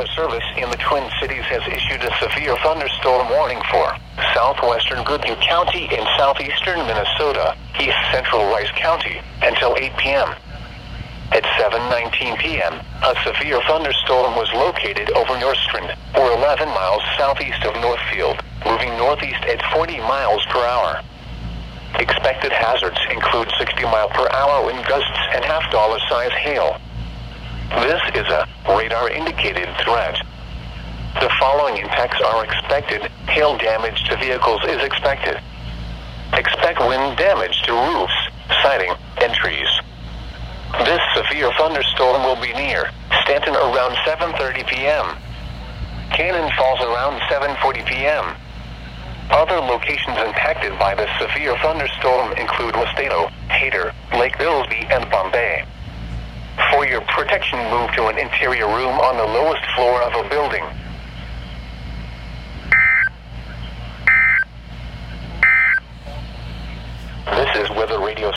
Weather Service in the Twin Cities has issued a severe thunderstorm warning for southwestern Goodhue County in southeastern Minnesota, east central Rice County, until 8 p.m. At 7:19 p.m., a severe thunderstorm was located over Norstrand, or 11 miles southeast of Northfield, moving northeast at 40 miles per hour. Expected hazards include 60-mile-per-hour wind gusts and half-dollar-size hail. This is a radar-indicated threat. The following impacts are expected. Hail damage to vehicles is expected. Expect wind damage to roofs, siding, and trees. This severe thunderstorm will be near Stanton around 7:30 p.m. Cannon Falls around 7:40 p.m. Other locations impacted by the severe thunderstorm include Westado, Hayter, Lake Billsby, and Bombay. For your protection, move to an interior room on the lowest floor of a building.